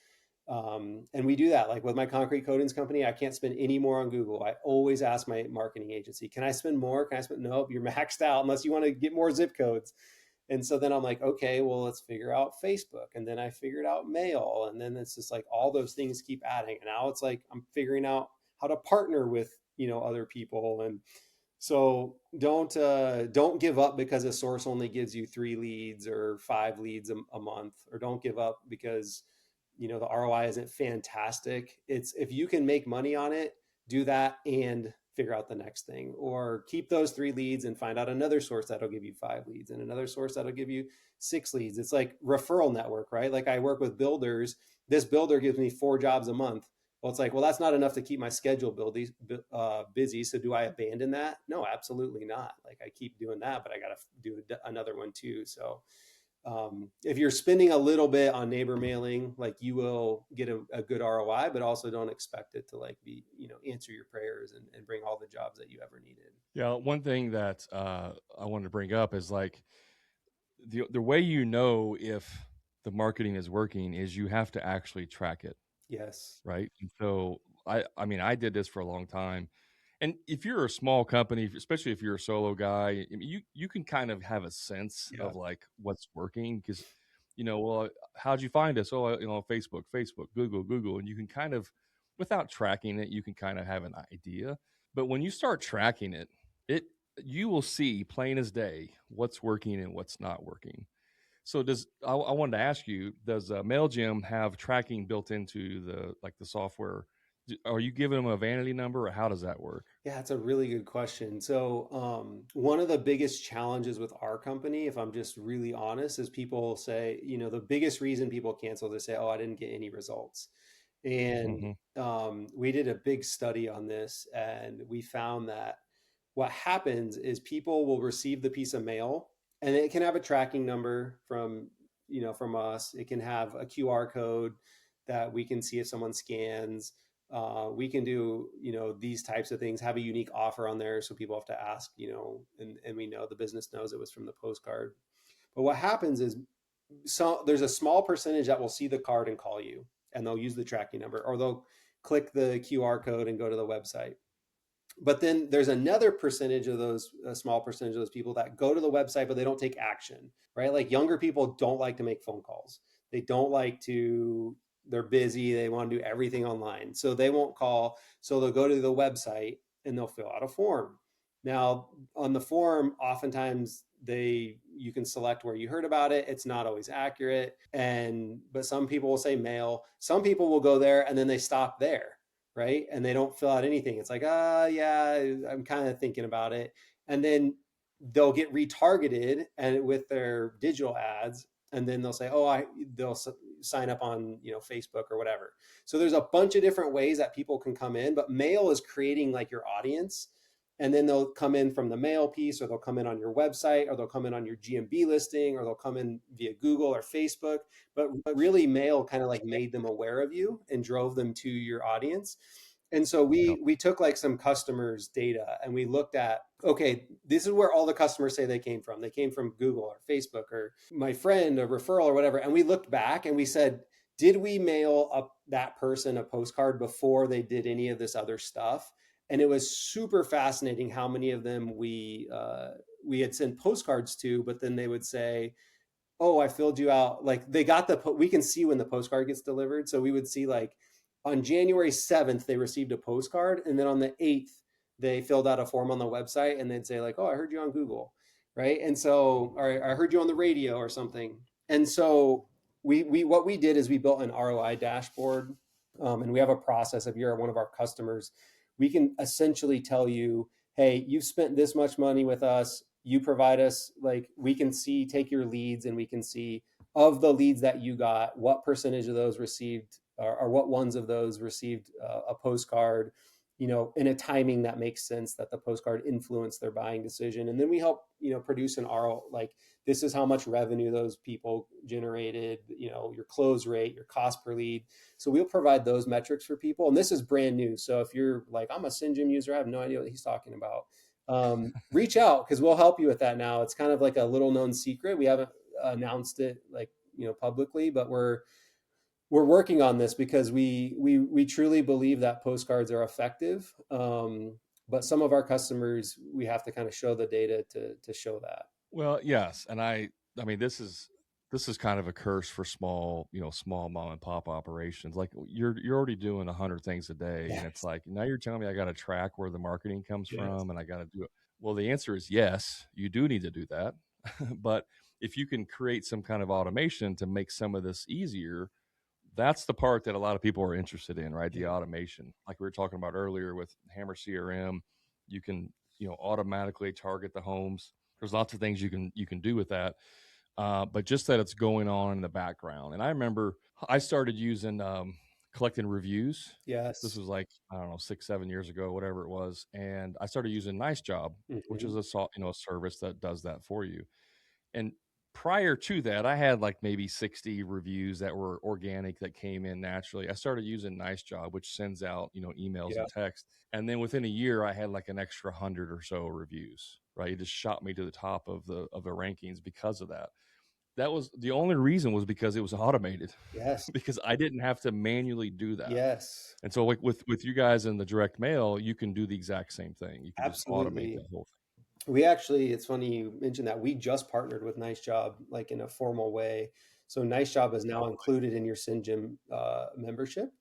[SPEAKER 1] And we do that. Like with my concrete coatings company, I can't spend any more on Google. I always ask my marketing agency, can I spend more? Can I spend? Nope, you're maxed out unless you want to get more zip codes. And so then I'm like, okay, well, let's figure out Facebook. And then I figured out mail. And then it's just like all those things keep adding. And now it's like I'm figuring out how to partner with, other people. And so don't give up because a source only gives you 3 leads or 5 leads a month, or don't give up because the ROI isn't fantastic. It's if you can make money on it, do that and figure out the next thing, or keep those 3 leads and find out another source that'll give you 5 leads and another source that'll give you 6 leads. It's like referral network, right? Like I work with builders. This builder gives me 4 jobs a month. Well, it's like, well, that's not enough to keep my schedule busy. So do I abandon that? No, absolutely not. Like I keep doing that, but I got to do another one too. So if you're spending a little bit on neighbor mailing, like you will get a good ROI, but also don't expect it to like be, answer your prayers and bring all the jobs that you ever needed.
[SPEAKER 2] Yeah, one thing that I wanted to bring up is like the way if the marketing is working is you have to actually track it,
[SPEAKER 1] Yes.
[SPEAKER 2] right? And so I mean, I did this for a long time. And if you're a small company, especially if you're a solo guy, I mean, you can kind of have a sense
[SPEAKER 1] Yeah.
[SPEAKER 2] of like what's working because, well, how'd you find us? Oh, Facebook, Google, and you can kind of, without tracking it, you can kind of have an idea. But when you start tracking it, it you will see plain as day what's working and what's not working. So I wanted to ask you, does Mailgym have tracking built into the software? Are you giving them a vanity number, or how does that work?
[SPEAKER 1] Yeah, it's a really good question. So, one of the biggest challenges with our company, if I'm just really honest, is people say, the biggest reason people cancel, they say, oh, I didn't get any results. And
[SPEAKER 2] Hmm.
[SPEAKER 1] we did a big study on this, and we found that what happens is people will receive the piece of mail and it can have a tracking number from, from us. It can have a QR code that we can see if someone scans. We can do, these types of things, have a unique offer on there so people have to ask, and we know the business knows it was from the postcard. But what happens is, so there's a small percentage that will see the card and call you, and they'll use the tracking number, or they'll click the QR code and go to the website. But then there's another percentage of those, a small percentage of those people that go to the website, but they don't take action, right? Like younger people don't like to make phone calls. They don't like to, they're busy. They want to do everything online. So they won't call. So they'll go to the website and they'll fill out a form. Now, on the form, oftentimes you can select where you heard about it. It's not always accurate. But some people will say mail. Some people will go there and then they stop there, right? And they don't fill out anything. It's like, yeah, I'm kind of thinking about it. And then they'll get retargeted and with their digital ads, and then they'll say, they'll sign up on, Facebook or whatever. So there's a bunch of different ways that people can come in, but mail is creating like your audience. And then they'll come in from the mail piece, or they'll come in on your website, or they'll come in on your GMB listing, or they'll come in via Google or Facebook. But really, mail kind of like made them aware of you and drove them to your audience. And so
[SPEAKER 2] Yeah.
[SPEAKER 1] we took like some customers' data and we looked at, okay, this is where all the customers say they came from. They came from Google or Facebook or my friend, a referral or whatever. And we looked back and we said, did we mail up that person a postcard before they did any of this other stuff? And it was super fascinating how many of them we had sent postcards to, but then they would say, "Oh, I filled you out." Like they got we can see when the postcard gets delivered, so we would see like on January 7th they received a postcard, and then on the 8th they filled out a form on the website, and they'd say like, "Oh, I heard you on Google," right? And so, or I heard you on the radio or something. And so we what we did is we built an ROI dashboard, and we have a process. If you're one of our customers, we can essentially tell you, hey, you've spent this much money with us. You provide us, like, we can see, take your leads, and we can see of the leads that you got, what percentage of those received, or what ones of those received a postcard, in a timing that makes sense, that the postcard influenced their buying decision. And then we help, produce an RO, like, this is how much revenue those people generated, your close rate, your cost per lead. So we'll provide those metrics for people. And this is brand new. So if you're like, I'm a Syngym user, I have no idea what he's talking about, reach out because we'll help you with that now. It's kind of like a little known secret. We haven't announced it like, publicly, but we're working on this because we truly believe that postcards are effective. But some of our customers, we have to kind of show the data to show that.
[SPEAKER 2] Well, yes, and I mean this is kind of a curse for small, small mom and pop operations. Like you're already doing 100 things a day, and it's
[SPEAKER 1] Yes.
[SPEAKER 2] like now you're telling me I got to track where the marketing comes
[SPEAKER 1] Yes.
[SPEAKER 2] from, and I got to do it. Well, the answer is yes, you do need to do that, but if you can create some kind of automation to make some of this easier, that's the part that a lot of people are interested in, right? The
[SPEAKER 1] Yeah.
[SPEAKER 2] automation, like we were talking about earlier with Hammer CRM, you can automatically target the homes. There's lots of things you can do with that, but just that it's going on in the background. And I remember I started using collecting reviews. This
[SPEAKER 1] Yes.
[SPEAKER 2] was like I don't know 6 7 years ago, whatever it was, and I started using Nice Job, which is
[SPEAKER 1] Hmm.
[SPEAKER 2] a service that does that for you. And prior to that, I had like maybe 60 reviews that were organic that came in naturally. I started using Nice Job, which sends out, emails
[SPEAKER 1] Yeah.
[SPEAKER 2] and text. And then within a year, I had like an extra 100 or so reviews, right? It just shot me to the top of the rankings because of that. That was the only reason was because it was automated
[SPEAKER 1] Yes.
[SPEAKER 2] because I didn't have to manually do that.
[SPEAKER 1] Yes.
[SPEAKER 2] And so like with you guys in the direct mail, you can do the exact same thing. You can just automate
[SPEAKER 1] Absolutely.
[SPEAKER 2] that whole
[SPEAKER 1] We actually, it's funny you mentioned that. We just partnered with Nice Job, like in a formal way. So Nice Job is
[SPEAKER 2] thing.
[SPEAKER 1] now included in your Syngym membership.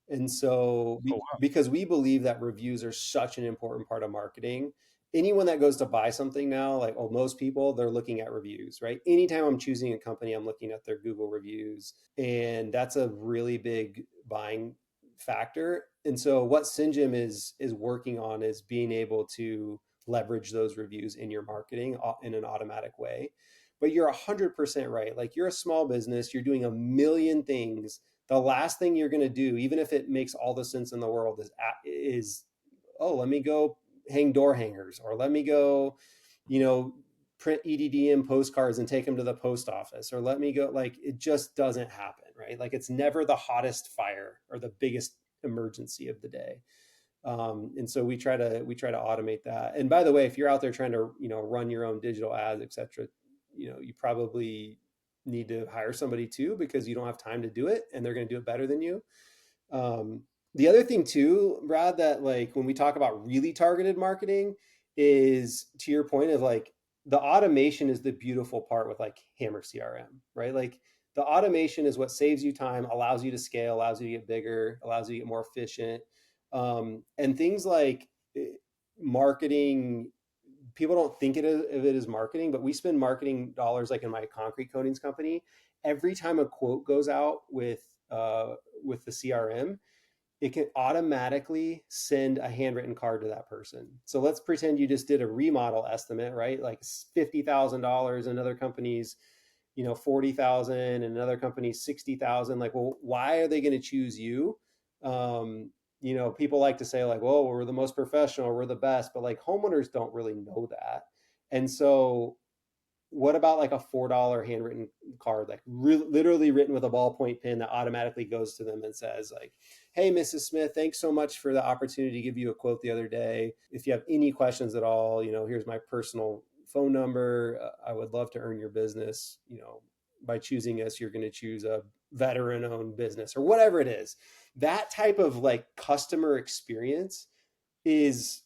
[SPEAKER 1] And so,
[SPEAKER 2] Oh wow.
[SPEAKER 1] because we believe that reviews are such an important part of marketing, anyone that goes to buy something now, like, oh, most people, they're looking at reviews, right? Anytime I'm choosing a company, I'm looking at their Google reviews. And that's a really big buying factor. And so, what Syngym is working on is being able to leverage those reviews in your marketing in an automatic way. But you're 100% right. Like, you're a small business, you're doing a million things. The last thing you're going to do, even if it makes all the sense in the world, is, oh, let me go hang door hangers, or let me go, you know print EDDM postcards and take them to the post office, or let me go. Like, it just doesn't happen, right? Like, it's never the hottest fire or the biggest emergency of the day. And so we try to automate that. And by the way, if you're out there trying to run your own digital ads, etc., you probably need to hire somebody too, because you don't have time to do it, and they're going to do it better than you. um, the other thing too, Brad, that like when we talk about really targeted marketing, is to your point of like, the automation is the beautiful part with like Hammer CRM, right? Like, the automation is what saves you time, allows you to scale, allows you to get bigger, allows you to get more efficient. And things like marketing, people don't think of it as marketing, but we spend marketing dollars, like in my concrete coatings company. Every time a quote goes out with the CRM, it can automatically send a handwritten card to that person. So let's pretend you just did a remodel estimate, right? Like $50,000. Another company's 40,000, and another company's 60,000. Like, well, why are they going to choose you? People like to say like, well, we're the most professional, we're the best, but like, homeowners don't really know that. And so what about like a $4 handwritten card, like literally written with a ballpoint pen, that automatically goes to them and says like, hey, Mrs. Smith, thanks so much for the opportunity to give you a quote the other day. If you have any questions at all, here's my personal phone number. I would love to earn your business. By choosing us, you're going to choose a veteran owned business, or whatever it is. That type of like customer experience is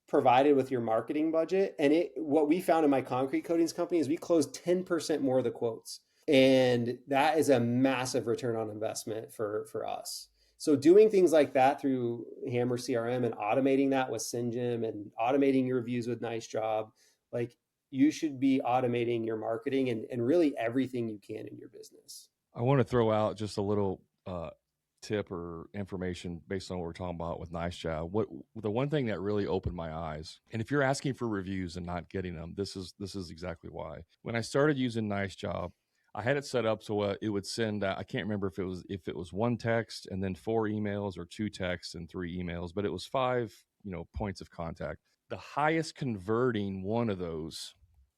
[SPEAKER 1] provided with your marketing budget. And what we found in my concrete coatings company is we closed 10% more of the quotes. And that is a massive return on investment for us. So doing things like that through Hammer CRM, and automating that with Syngem, and automating your reviews with Nice Job, like, you should be automating your marketing and really everything you can in your business.
[SPEAKER 2] I want to throw out just a little tip or information based on what we're talking about with Nice Job. What the one thing that really opened my eyes, and if you're asking for reviews and not getting them, this is exactly why. When I started using Nice Job, I had it set up so it would send. I can't remember if it was one text and then four emails, or two texts and three emails, but it was five points of contact. The highest converting one of those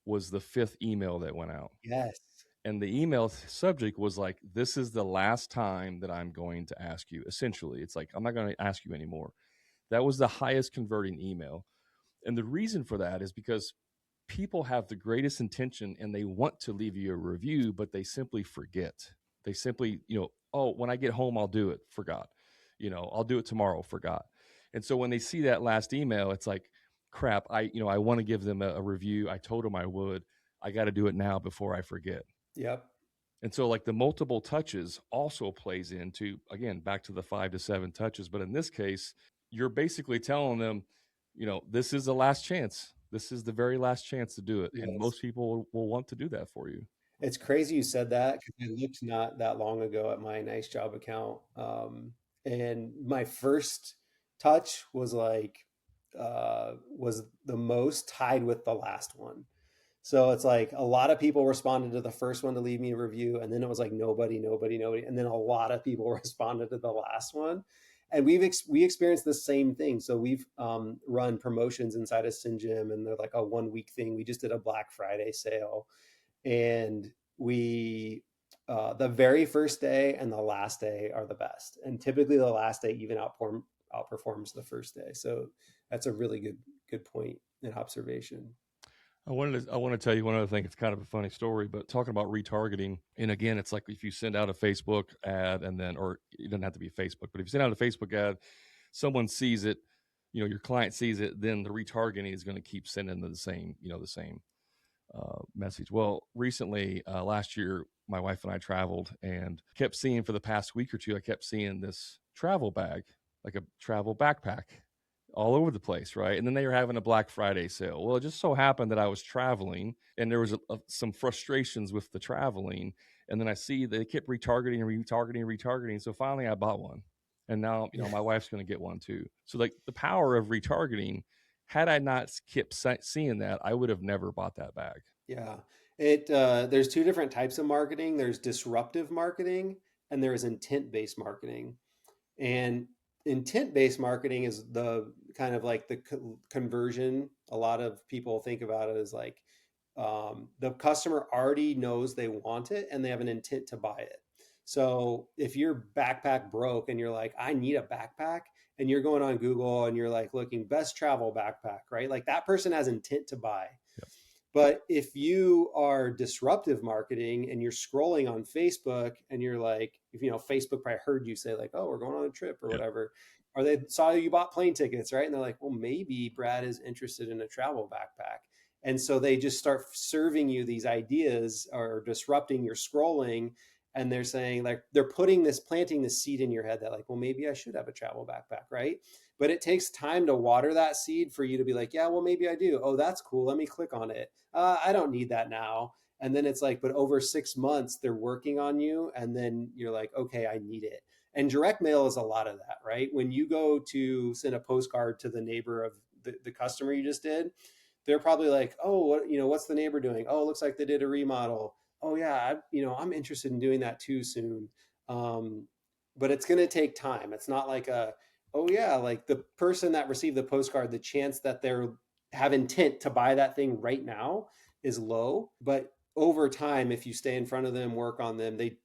[SPEAKER 2] was the fifth email that went out,
[SPEAKER 1] Yes.
[SPEAKER 2] and the email subject was like, this is the last time that I'm going to ask you. Essentially, it's like, I'm not going to ask you anymore. That was the highest converting email. And the reason for that is because people have the greatest intention and they want to leave you a review, but they simply forget. They simply, oh, when I get home, I'll do it. Forgot. I'll do it tomorrow. Forgot. And so when they see that last email, it's like, crap, I want to give them a review. I told them I would. I got to do it now before I forget.
[SPEAKER 1] Yep.
[SPEAKER 2] And so, like, the multiple touches also plays into, again, back to the 5 to 7 touches. But in this case, you're basically telling them, this is the last chance. This is the very last chance to do it. And
[SPEAKER 1] Yes.
[SPEAKER 2] most people will want to do that for you.
[SPEAKER 1] It's crazy you said that, because I looked not that long ago at my Nice Job account. And my first touch was like, was the most tied with the last one. So it's like a lot of people responded to the first one to leave me a review, and then it was like nobody, nobody, nobody, and then a lot of people responded to the last one. And we experienced the same thing. So we've run promotions inside of Syngem, and they're like a 1 week thing. We just did a Black Friday sale, and we the very first day and the last day are the best, and typically the last day even outperforms the first day. So that's a really good point and observation.
[SPEAKER 2] I want to tell you one other thing. It's kind of a funny story, but talking about retargeting, and again, it's like if you send out a Facebook ad, and then, or it doesn't have to be Facebook, but if you send out a Facebook ad, someone sees it, your client sees it, then the retargeting is going to keep sending the same message. Well, recently, last year, my wife and I traveled and kept seeing for the past week or two, I kept seeing this travel bag, like a travel backpack, all over the place, right? And then they were having a Black Friday sale. Well, it just so happened that I was traveling and there was some frustrations with the traveling. And then I see they kept retargeting and retargeting and retargeting. So finally I bought one. And now,
[SPEAKER 1] Yeah.
[SPEAKER 2] my wife's going to get one too. So, like, the power of retargeting, had I not kept seeing that, I would have never bought that bag.
[SPEAKER 1] Yeah. There's two different types of marketing. There's disruptive marketing, and there is intent-based marketing. And intent-based marketing is the kind of like the conversion. A lot of people think about it as like the customer already knows they want it and they have an intent to buy it. So if your backpack broke and you're like, I need a backpack, and you're going on Google and you're like looking best travel backpack, right? Like that person has intent to buy. But if you are disruptive marketing and you're scrolling on Facebook and you're like, if you know, Facebook probably heard you say like, oh, we're going on a trip or
[SPEAKER 2] Yeah.
[SPEAKER 1] whatever, or they saw you bought plane tickets, right? And they're like, well, maybe Brad is interested in a travel backpack. And so they just start serving you these ideas or disrupting your scrolling. And they're saying like, they're planting this seed in your head that like, well, maybe I should have a travel backpack, right? But it takes time to water that seed for you to be like, yeah, well, maybe I do. Oh, that's cool. Let me click on it. I don't need that now. And then it's like, but over 6 months, they're working on you. And then you're like, okay, I need it. And direct mail is a lot of that, right? When you go to send a postcard to the neighbor of the customer you just did, they're probably like, oh, what, what's the neighbor doing? Oh, it looks like they did a remodel. Oh yeah, I'm interested in doing that too soon. Um, but it's going to take time. It's not like oh yeah, like the person that received the postcard, the chance that they're have intent to buy that thing right now is low. But over time, if you stay in front of them, work on them, they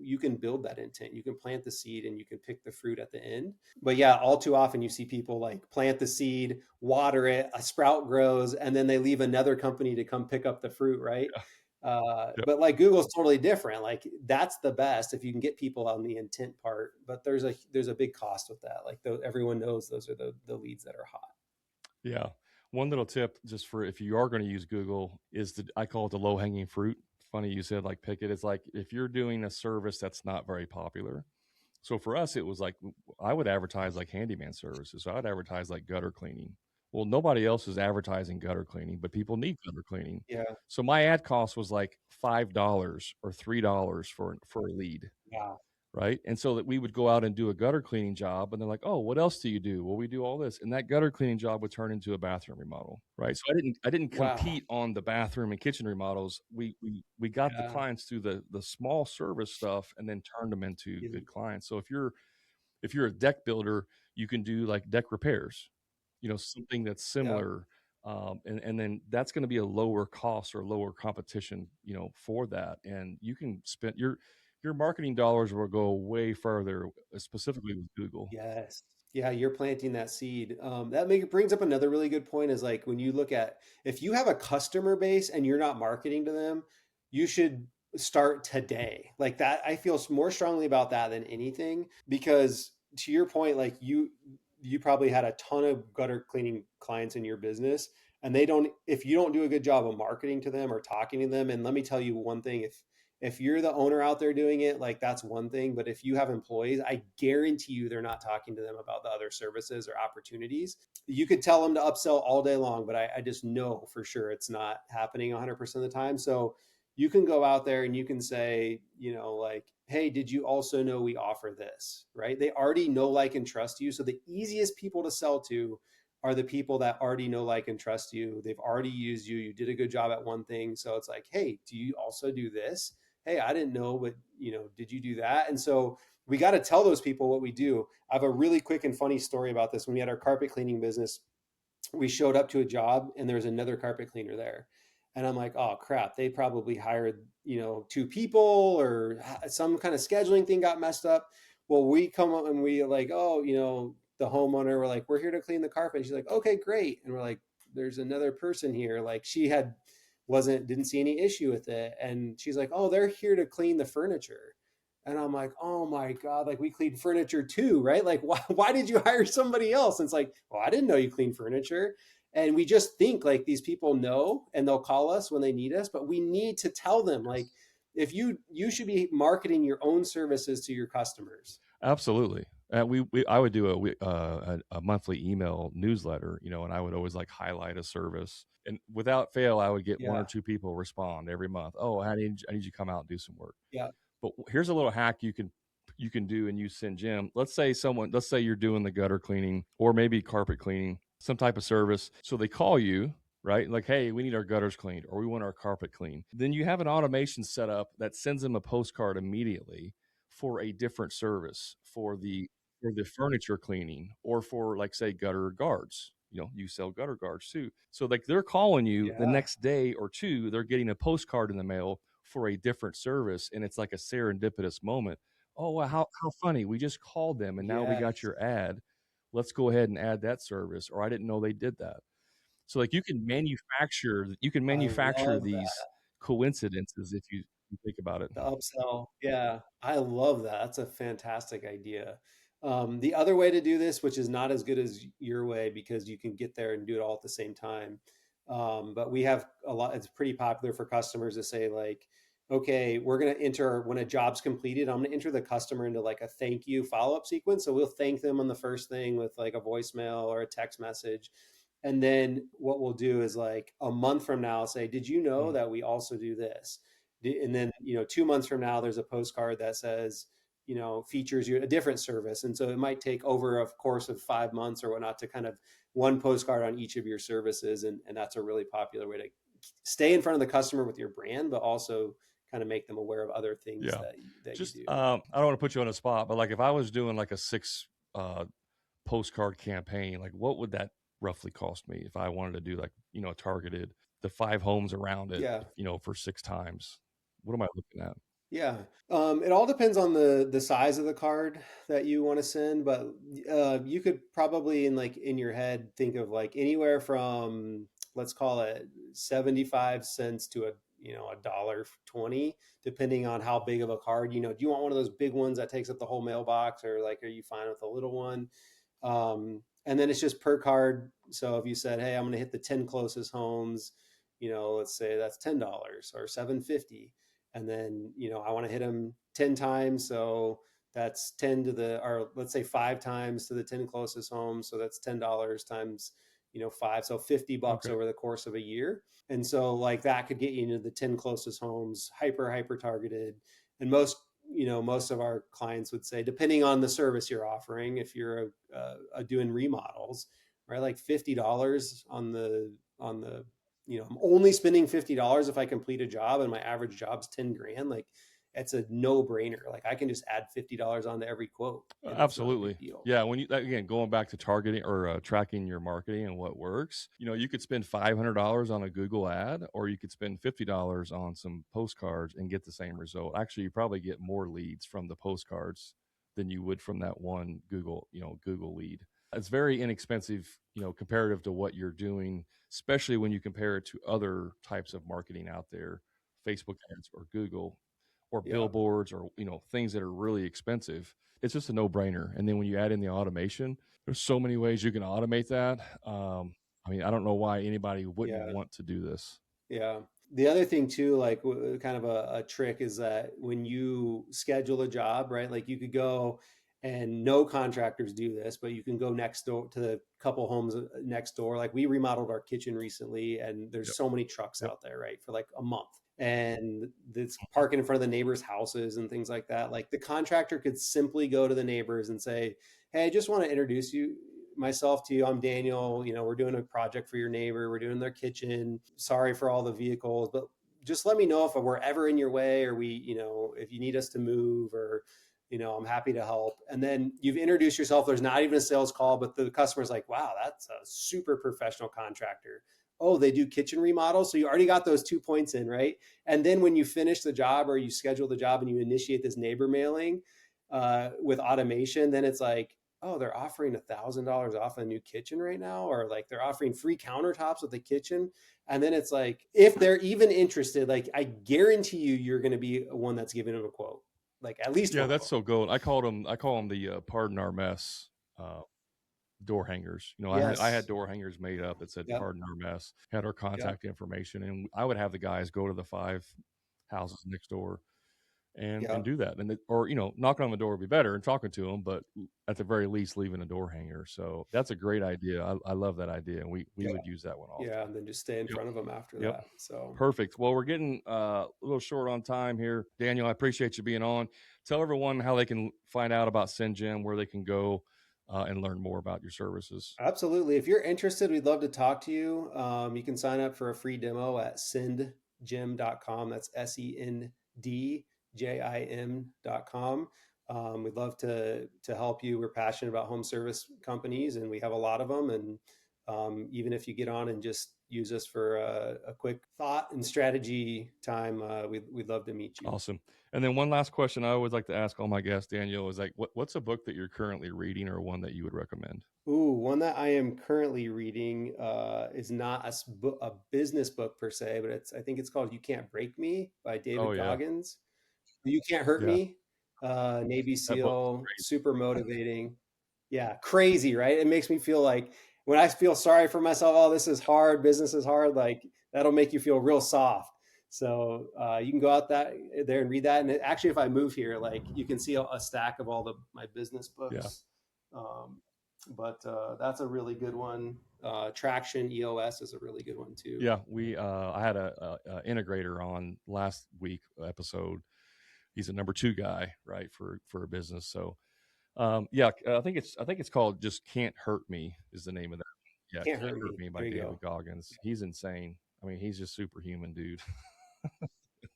[SPEAKER 1] you can build that intent. You can plant the seed and you can pick the fruit at the end. But yeah, all too often you see people like plant the seed, water it, a sprout grows, and then they leave another company to come pick up the fruit, right?
[SPEAKER 2] Yeah.
[SPEAKER 1] But like Google's totally different. Like that's the best if you can get people on the intent part. But there's a big cost with that. Like everyone knows those are the leads that are hot.
[SPEAKER 2] Yeah. One little tip just for if you are going to use Google is I call it the low hanging fruit. Funny you said like pick it. It's like if you're doing a service that's not very popular. So for us, it was like I would advertise like handyman services. So I would advertise like gutter cleaning. Well, nobody else is advertising gutter cleaning, but people need gutter cleaning.
[SPEAKER 1] Yeah.
[SPEAKER 2] So my ad cost was like $5 or $3 for a lead.
[SPEAKER 1] Wow.
[SPEAKER 2] Right? And so that we would go out and do a gutter cleaning job, and they're like, "Oh, what else do you do?" Well, we do all this, and that gutter cleaning job would turn into a bathroom remodel, right? So I didn't
[SPEAKER 1] Wow.
[SPEAKER 2] compete on the bathroom and kitchen remodels. We got the
[SPEAKER 1] Yeah.
[SPEAKER 2] clients through the small service stuff, and then turned them into
[SPEAKER 1] Yeah.
[SPEAKER 2] good clients. So if you're a deck builder, you can do like deck repairs, something that's
[SPEAKER 1] Yeah.
[SPEAKER 2] similar. And then that's going to be a lower cost or lower competition, for that. And you can spend your marketing dollars will go way further, specifically with Google.
[SPEAKER 1] Yes. Yeah, you're planting that seed. Brings up another really good point is like when you look at if you have a customer base and you're not marketing to them, you should start today. Like that, I feel more strongly about that than anything because to your point, like you probably had a ton of gutter cleaning clients in your business and if you don't do a good job of marketing to them or talking to them, and let me tell you one thing, if you're the owner out there doing it, like that's one thing. But if you have employees, I guarantee you they're not talking to them about the other services or opportunities. You could tell them to upsell all day long, but I just know for sure it's not happening 100% of the time. So you can go out there and you can say, like, hey, did you also know we offer this? Right? They already know, like, and trust you. So the easiest people to sell to are the people that already know, like, and trust you. They've already used you. You did a good job at one thing. So it's like, hey, do you also do this? Hey, I didn't know, but did you do that? And so we got to tell those people what we do. I have a really quick and funny story about this. When we had our carpet cleaning business, we showed up to a job and there was another carpet cleaner there. And I'm like, oh crap, they probably hired, two people or some kind of scheduling thing got messed up. Well, we come up and we like, oh, the homeowner, we're like, we're here to clean the carpet. And she's like, okay, great. And we're like, there's another person here. Like didn't see any issue with it. And she's like, oh, they're here to clean the furniture. And I'm like, oh my God, like we clean furniture too, right? Like, why did you hire somebody else? And it's like, well, I didn't know you clean furniture. And we just think like these people know and they'll call us when they need us, but we need to tell them like, if you should be marketing your own services to your customers.
[SPEAKER 2] Absolutely. I would do a monthly email newsletter, and I would always like highlight a service, and without fail, I would get one or
[SPEAKER 1] Yeah.
[SPEAKER 2] two people respond every month. Oh, I need you to come out and do some work.
[SPEAKER 1] Yeah.
[SPEAKER 2] But here's a little hack you can do and you send Jim. Let's say you're doing the gutter cleaning or maybe carpet cleaning, some type of service. So they call you, right? Like, hey, we need our gutters cleaned or we want our carpet cleaned. Then you have an automation set up that sends them a postcard immediately for a different service for the furniture cleaning or for like say gutter guards. you sell gutter guards too. So like they're calling you the
[SPEAKER 1] Yeah.
[SPEAKER 2] next day or two, they're getting a postcard in the mail for a different service, and it's like a serendipitous moment. Oh, wow, how funny. We just called them and now we got
[SPEAKER 1] Yes.
[SPEAKER 2] your ad. Let's go ahead and add that service. Or I didn't know they did that. So like you can
[SPEAKER 1] I
[SPEAKER 2] manufacture
[SPEAKER 1] love
[SPEAKER 2] these coincidences if you think about it.
[SPEAKER 1] the upsell. Yeah, I love that. That's a fantastic idea. The other way to do this, which is not as good as your way because you can get there and do it all at the same time. But we have a lot, it's pretty popular for customers to say, like, okay, we're going to enter when a job's completed, I'm going to enter the customer into like a thank you follow up sequence. So we'll thank them on the first thing with like a voicemail or a text message. And then what we'll do is like a month from now, say, did you know
[SPEAKER 2] Mm,
[SPEAKER 1] that we also do this? And then 2 months from now there's a postcard that says features you a different service, and so it might take over a course of 5 months or whatnot to kind of one postcard on each of your services, and that's a really popular way to stay in front of the customer with your brand, but also kind of make them aware of other things
[SPEAKER 2] yeah.
[SPEAKER 1] that you
[SPEAKER 2] Just
[SPEAKER 1] do.
[SPEAKER 2] I don't want to put you on the spot, but like if I was doing like a six uh postcard campaign, like what would that roughly cost me if I wanted to do like, targeted the five homes around it,
[SPEAKER 1] Yeah.
[SPEAKER 2] for six times? What am I looking at?
[SPEAKER 1] Yeah. It all depends on the size of the card that you want to send, but you could probably in your head think of like anywhere from, let's call it 75 cents to a dollar 20, depending on how big of a card. Do you want one of those big ones that takes up the whole mailbox, or like are you fine with a little one? And then it's just per card. So if you said, hey, I'm going to hit the 10 closest homes, let's say that's $10 or 750. And then, I want to hit them 10 times. So that's 10 to the, or let's say 5 times to the 10 closest homes. So that's $10 times, five. So $50
[SPEAKER 2] Okay.
[SPEAKER 1] over the course of a year. And so like that could get you into the 10 closest homes, hyper targeted. And most of our clients would say, depending on the service you're offering, if you're doing remodels, right, like $50 on the I'm only spending $50 if I complete a job, and my average job's 10 grand. Like it's a no brainer. Like I can just add $50 onto every quote, and it's not a big
[SPEAKER 2] Absolutely.
[SPEAKER 1] deal.
[SPEAKER 2] Yeah, when you again going back to targeting or tracking your marketing and what works, you could spend $500 on a Google ad, or you could spend $50 on some postcards and get the same result. Actually, you probably get more leads from the postcards than you would from that one Google lead. It's very inexpensive, comparative to what you're doing, especially when you compare it to other types of marketing out there, Facebook ads or Google or
[SPEAKER 1] Yeah,
[SPEAKER 2] billboards or things that are really expensive. It's just a no-brainer. And then when you add in the automation, there's so many ways you can automate that. I mean, I don't know why anybody wouldn't
[SPEAKER 1] yeah.
[SPEAKER 2] want to do this.
[SPEAKER 1] Yeah. The other thing too, like kind of a trick is that when you schedule a job, right? Like you could go, and no contractors do this, but you can go next door to the couple homes next door. Like we remodeled our kitchen recently, and there's
[SPEAKER 2] Yep.
[SPEAKER 1] so many trucks
[SPEAKER 2] Yep.
[SPEAKER 1] out there, right? For like a month. And it's parking in front of the neighbors' houses and things like that. Like the contractor could simply go to the neighbors and say, hey, I just want to introduce myself to you. I'm Daniel. We're doing a project for your neighbor. We're doing their kitchen. Sorry for all the vehicles, but just let me know if we're ever in your way, or if you need us to move, or, I'm happy to help. And then you've introduced yourself. There's not even a sales call, but the customer's like, wow, that's a super professional contractor. Oh, they do kitchen remodels. So you already got those 2 points in, right? And then when you finish the job or you schedule the job and you initiate this neighbor mailing with automation, then it's like, oh, they're offering $1,000 off a new kitchen right now, or like they're offering free countertops with the kitchen. And then it's like, if they're even interested, like I guarantee you're going to be one that's giving them a quote, like at least
[SPEAKER 2] Yeah,
[SPEAKER 1] one of
[SPEAKER 2] that's
[SPEAKER 1] them.
[SPEAKER 2] so good. I call them the pardon our mess uh, door hangers. I had
[SPEAKER 1] Yes.
[SPEAKER 2] door hangers made up that said
[SPEAKER 1] Yep.
[SPEAKER 2] pardon our mess, had our
[SPEAKER 1] Yep.
[SPEAKER 2] contact information, and I would have the guys go to the five houses next door and
[SPEAKER 1] Yep.
[SPEAKER 2] do that, and or knocking on the door would be better and talking to them, but at the very least leaving a door hanger. So that's a great idea. I love that idea, and we
[SPEAKER 1] Yeah.
[SPEAKER 2] would use that one
[SPEAKER 1] Yeah.
[SPEAKER 2] often.
[SPEAKER 1] And then just stay in
[SPEAKER 2] Yep.
[SPEAKER 1] front of them after
[SPEAKER 2] Yep.
[SPEAKER 1] that. So
[SPEAKER 2] Perfect. Well, we're getting a little short on time here, Daniel. I appreciate you being on. Tell everyone how they can find out about SendGem, where they can go and learn more about your services.
[SPEAKER 1] absolutely. If you're interested, we'd love to talk to you. You can sign up for a free demo at sendjim.com. That's SENDJIM.com. We'd love to help you. We're passionate about home service companies, and we have a lot of them. And Even if you get on and just use us for a quick thought and strategy time, we'd love to meet you.
[SPEAKER 2] Awesome. And then one last question I always like to ask all my guests, Daniel, is like, what's a book that you're currently reading or one that you would recommend?
[SPEAKER 1] Ooh, one that I am currently reading is not a business book per se, but I think it's called "You Can't Break Me" by
[SPEAKER 2] Oh
[SPEAKER 1] David
[SPEAKER 2] yeah,
[SPEAKER 1] Goggins. You Can't Hurt
[SPEAKER 2] yeah.
[SPEAKER 1] Me, Navy
[SPEAKER 2] That book is
[SPEAKER 1] SEAL,
[SPEAKER 2] crazy.
[SPEAKER 1] super motivating. Yeah, crazy, right? It makes me feel like when I feel sorry for myself, oh, this is hard, business is hard, like that'll make you feel real soft. So you can go out there and read that. And actually, if I move here, like you can see a stack of all my business
[SPEAKER 2] Yeah,
[SPEAKER 1] books. Um, but that's a really good one. Traction EOS is a really good one too.
[SPEAKER 2] yeah. We I had a integrator on last week episode. He's a number two guy, right, for a business. So yeah, I think it's called just "Can't Hurt Me" is the name of that. Yeah,
[SPEAKER 1] Can't
[SPEAKER 2] "Can't
[SPEAKER 1] hurt
[SPEAKER 2] Hurt
[SPEAKER 1] me.
[SPEAKER 2] Me" by
[SPEAKER 1] There you
[SPEAKER 2] David
[SPEAKER 1] go.
[SPEAKER 2] Goggins. He's insane. I mean, he's just superhuman, dude.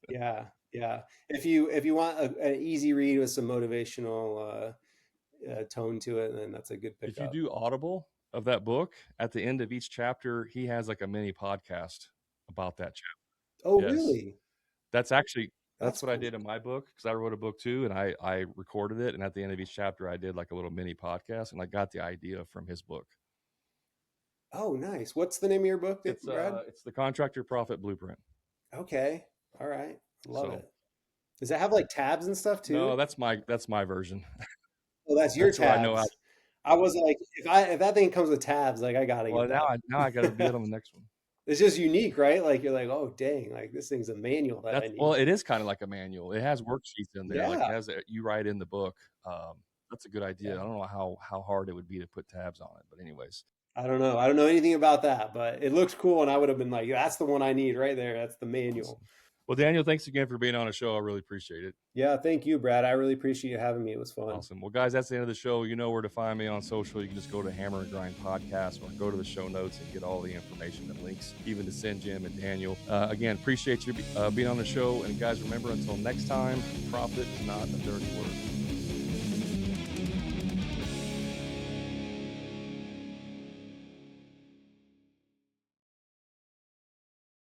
[SPEAKER 1] Yeah, yeah. If you want an easy read with some motivational tone to it, then that's a good
[SPEAKER 2] If you
[SPEAKER 1] pickup.
[SPEAKER 2] do Audible of that book, at the end of each chapter, he has like a mini podcast about that chapter.
[SPEAKER 1] Oh,
[SPEAKER 2] Yes.
[SPEAKER 1] really?
[SPEAKER 2] That's
[SPEAKER 1] That's
[SPEAKER 2] what I
[SPEAKER 1] cool.
[SPEAKER 2] did in my book because I wrote a book too, and I recorded it, and at the end of each chapter, I did like a little mini podcast, and I got the idea from his book.
[SPEAKER 1] Oh, nice. What's the name of your book, Brad?
[SPEAKER 2] It's the Contractor Profit Blueprint.
[SPEAKER 1] Okay. All right. Love
[SPEAKER 2] So
[SPEAKER 1] it. Does it have like tabs and stuff
[SPEAKER 2] no,
[SPEAKER 1] too?
[SPEAKER 2] that's my version.
[SPEAKER 1] Oh, that's your
[SPEAKER 2] That's where I know how.
[SPEAKER 1] tabs. I was like, if that thing comes with tabs, like I gotta
[SPEAKER 2] Well,
[SPEAKER 1] get that.
[SPEAKER 2] now I got to be on the next one.
[SPEAKER 1] It's just unique, right? Like you're like, oh dang, like this thing's a manual that I
[SPEAKER 2] That's well,
[SPEAKER 1] need.
[SPEAKER 2] it is kind of like a manual. It has worksheets in there, like
[SPEAKER 1] Yeah.
[SPEAKER 2] it has you write in the book. That's a good idea. I
[SPEAKER 1] Yeah.
[SPEAKER 2] don't know how hard it would be to put tabs on it, but anyways,
[SPEAKER 1] I don't know. I don't know anything about that, but it looks cool, and I would have been like, "That's the one I need right there. That's the manual."
[SPEAKER 2] awesome. Well, Daniel, thanks again for being on the show. I really appreciate it.
[SPEAKER 1] Yeah, thank you, Brad. I really appreciate you having me. It was fun.
[SPEAKER 2] Awesome. Well, guys, that's the end of the show. You know where to find me on social. You can just go to Hammer and Grind Podcast or go to the show notes and get all the information and links, even to send Jim and Daniel. Again, appreciate you being on the show. And guys, remember, until next time, profit is not a dirty word.